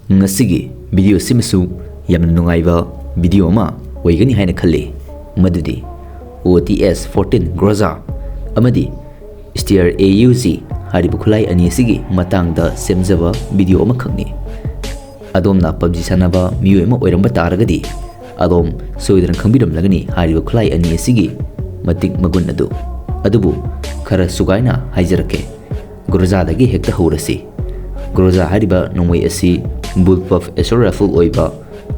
ngasi video simsu yamna nungaiba video ma oigani haina khalle madudi OTS 14 groza amadi steer AUZ haribu khulai ani sigi matang da semjaba video ma khangni adom na PUBG sanaba miyo ma oiramba taragadi adom soidran khangbiram lagani haribu khulai ani sigi matik magun adubu khara sugaina haijarake groza dagi hekta horasi groza hariba nongwai asi bullpup assault rifle oiba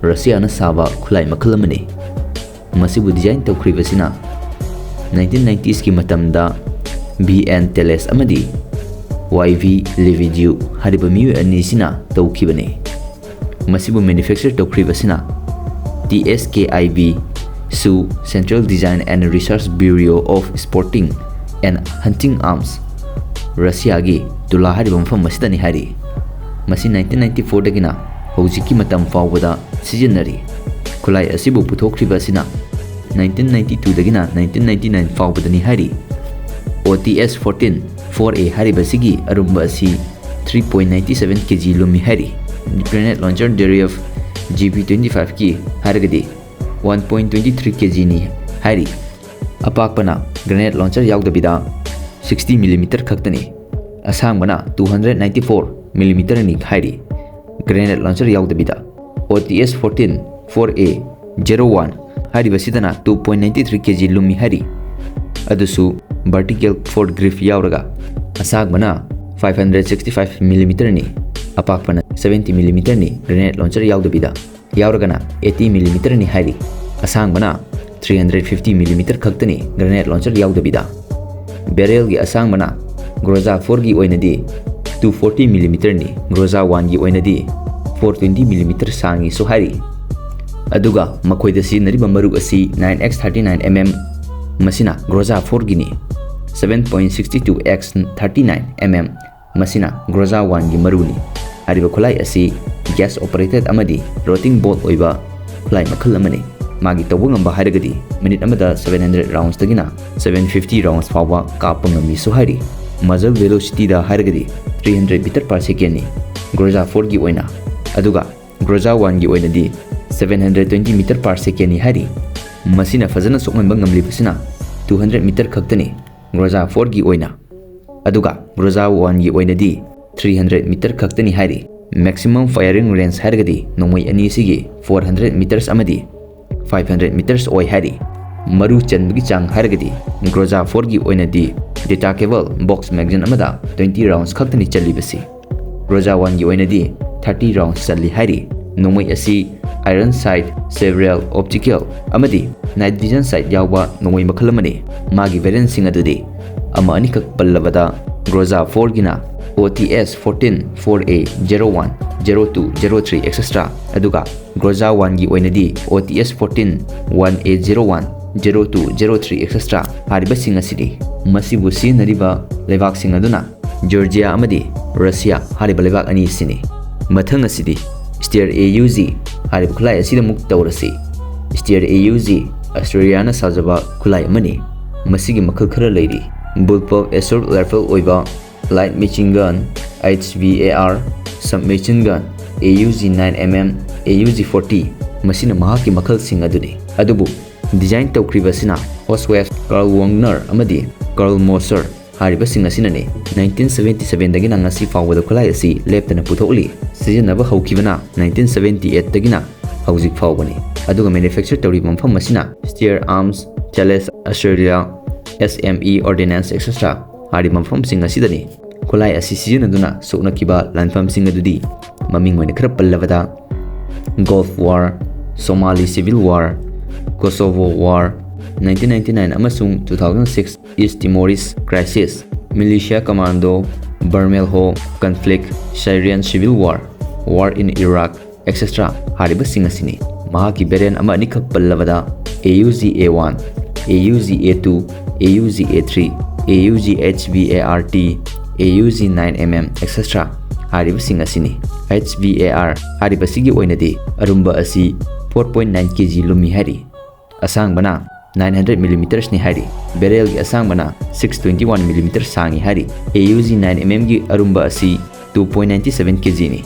Russia na saba khulai makhal amani masibu design tawkribasina 1990s ki matamda BN Teles amadi YV Lividiu hariba miyu anisina tawkibani masibu manufacture tawkribasina TSKIB Su Central Design and Research Bureau of Sporting and Hunting Arms Russia gi tula hariba mafam masidani hari masi 1994 dagina hojiki matam fawbada sijanari khulai asibu puthokriba sina 1992 dagina 1999 fawbadani hari OTS 14 4A hariba sigi arumba asi 3.97 kg lumi hari grenade launcher derivative GB25 ki haragadi 1.23 kg ni hari apakpana grenade launcher yaudabida 60 mm khaktani asangbana 294 mm ni hari grenade launcher yaudabida OTS 14 4A 01 hari basidana 2.93 kg lumi hari adusu vertical forward grip yauraga asagbana 565 mm ni apakpana 70 mm ni grenade launcher yaudabida yauragana 80 mm ni hari asangbana 350 mm khaktani grenade launcher yaudabida barrel gi asangbana groza 4 gi oinadi 240 mm ni groza 1 gi oinadi 420 mm sangi so hari aduga makoida si nariba maru asi 9x39 mm masina groza 4 gi ni 7.62x 39 mm masina groza 1 gi maru ni hariba khulai asi gas operated amadi rotting bolt oiba khulai makhal amani magi tawungamba haragadi minute amada 700 rounds tagina 750 rounds fawa kapangami so hari muzzle velocity da haragadi 300 meter per second ni groza 4 gi oina aduga groza 1 gi oina di 720 meter per second ni hari masina fazana sokman bangamli pasina 200 meter khaktani groza 4 gi oina aduga groza 1 gi oina di 300 meter khaktani hari maximum firing range haragadi nomai ani sigi 400 meters amadi 500 meters oi hari maru chanbagi chang haragadi groza 4 gi oina di detachable box magazine amada 20 rounds khaktani chalibasi groza 1 gi oina di 30 rounds chali hari nomai asi iron sight several optical amadi night vision sight yawba nomai makhalamani magi variant sing adudi ama ani khak pallabada groza 4 gina OTS 14 4A 01 02 03 etc aduga groza 1 gi oina di OTS 14 1A 01 02 03 etc hariba sing asidi masibu sinariba lebak sing aduna Georgia amadi Russia hariba lebak ani sini mathang asidi steer AUZ hariba khulai asida muk tawrasi steer AUZ Australia na sajaba khulai amani masigi makhal khara leiri bullpup assault rifle oiba light machine gun HVAR submachine gun AUZ 9mm AUZ 40 masina mahaki makhal sing aduni adubu design tawkribasina Oswald Carl Wagner amadi Carl Moser hariba sing asinani 1977 dagina ngasi fawada khulai asi leptana puthokli sijanaba hawkibana 1978 dagina hawzik fawbani aduga manufacture tawri mamfam masina steer arms Teles Australia SME ordnance etc hari mamfam sing asidani khulai asi sijanaduna soknakiba lanfam sing adudi maming oina khara pallabada Gulf War Somali Civil War Kosovo War 1999 amasung 2006 East Timorese Crisis Militia Commando Bermejo Conflict Syrian Civil War War in Iraq etc hariba singasini mahaki beren ama nikhak pallabada AUZ A1 AUZ A2 AUZ A3 AUZ HVART AUZ 9mm etc hariba singasini HVAR hariba sigi oinadi arumba asi 4.9 kg lumi hari asangbana 900 mm ni hari barrel gi asangbana 621 mm sangi hari AUZ 9mm gi arumba asi 2.97 kg ni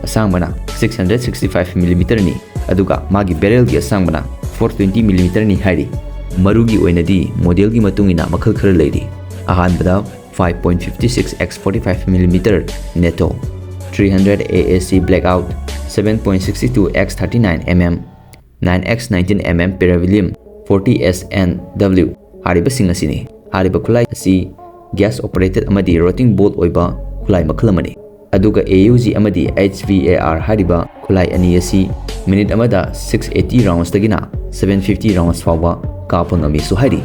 asangmana 665mm ni aduga magi barrel gi asangmana 420mm ni hairi marugi oinadi model gi matungina makhal khara leiri ahanbada 5.56 x 45mm neto 300 AAC blackout 7.62 x 39mm 9 x 19mm parabellum 40 SNW hariba singa sini hariba khulai asi gas operated amadi rotting bolt oiba khulai makhalamani aduga AUG amadi HVAR hariba khulai ani asi minute amada 680 rounds tagina 750 rounds fawa kapang ami su hari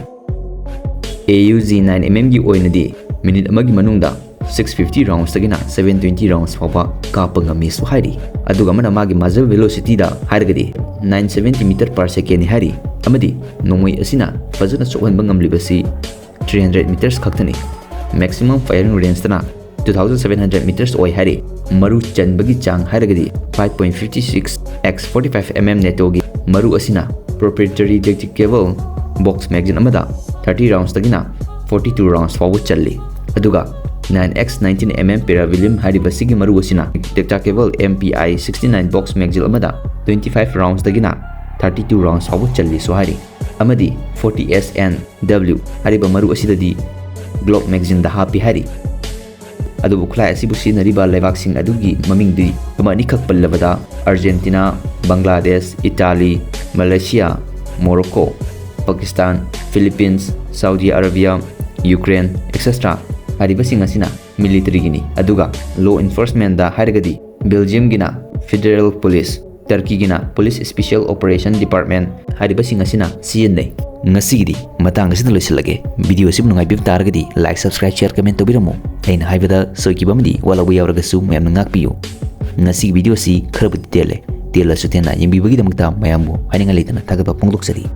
AUG 9mm gi oinadi minute amagi manungda 650 rounds tagina 720 rounds fawa kapang ami su hari aduga mana magi muzzle velocity da hargadi 970 meter per second ni hari amadi nomoi asina fazana chokhan bangam libasi 300 meters khaktani maximum firing range tana 2700 meters oi hari maru chanbagi chang haragadi 5.56 x 45mm neto gi maru asina proprietary detectable box magazine amada 30 rounds tagina 42 rounds forward challi aduga 9x 19mm parabellum haribasi gi maru asina detectable MPI 69 box magazine amada 25 rounds tagina 32 rounds forward challi so hari amadi 40 SNW hariba maru asidadi glock magazine da happy hari adu bukhla asibu sinariba levaksing adugi mamingdi kamani khak pallabada Argentina Bangladesh Italy Malaysia Morocco Pakistan Philippines Saudi Arabia Ukraine etc hariba singasina military gini aduga law enforcement da harigadi Belgium gina Federal Police Turkey gina Police Special Operation Department hariba singasina CNA ngasigi matang asina loisilage video sibu nungai bib targadi like subscribe share comment tobiramo aina haibada soikhiba amadi yaoragasu mayamna ngakpiyu ngasi video si kharabu tele su tena yembi bagi damakta mayambu haninga leitana tagaba pongdoksari